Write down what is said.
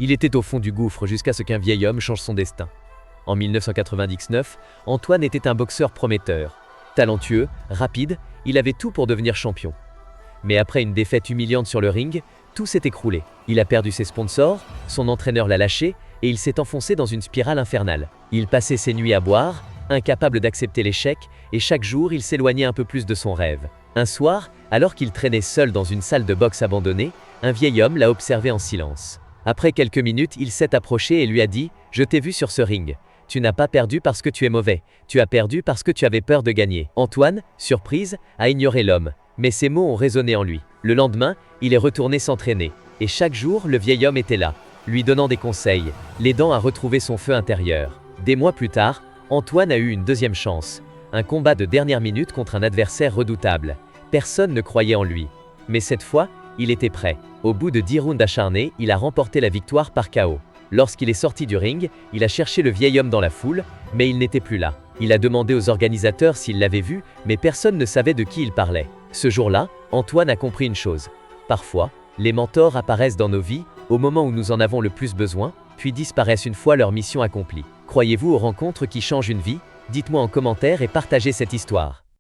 Il était au fond du gouffre jusqu'à ce qu'un vieil homme change son destin. En 1999, Antoine était un boxeur prometteur. Talentueux, rapide, il avait tout pour devenir champion. Mais après une défaite humiliante sur le ring, tout s'est écroulé. Il a perdu ses sponsors, son entraîneur l'a lâché et il s'est enfoncé dans une spirale infernale. Il passait ses nuits à boire, incapable d'accepter l'échec, et chaque jour il s'éloignait un peu plus de son rêve. Un soir, alors qu'il traînait seul dans une salle de boxe abandonnée, un vieil homme l'a observé en silence. Après quelques minutes, il s'est approché et lui a dit « Je t'ai vu sur ce ring. Tu n'as pas perdu parce que tu es mauvais, tu as perdu parce que tu avais peur de gagner. » Antoine, surprise, a ignoré l'homme, mais ces mots ont résonné en lui. Le lendemain, il est retourné s'entraîner, et chaque jour, le vieil homme était là, lui donnant des conseils, l'aidant à retrouver son feu intérieur. Des mois plus tard, Antoine a eu une deuxième chance, un combat de dernière minute contre un adversaire redoutable. Personne ne croyait en lui. Mais cette fois, il était prêt. Au bout de 10 rounds acharnés, il a remporté la victoire par KO. Lorsqu'il est sorti du ring, il a cherché le vieil homme dans la foule, mais il n'était plus là. Il a demandé aux organisateurs s'ils l'avaient vu, mais personne ne savait de qui il parlait. Ce jour-là, Antoine a compris une chose. Parfois, les mentors apparaissent dans nos vies, au moment où nous en avons le plus besoin, puis disparaissent une fois leur mission accomplie. Croyez-vous aux rencontres qui changent une vie? Dites-moi en commentaire et partagez cette histoire.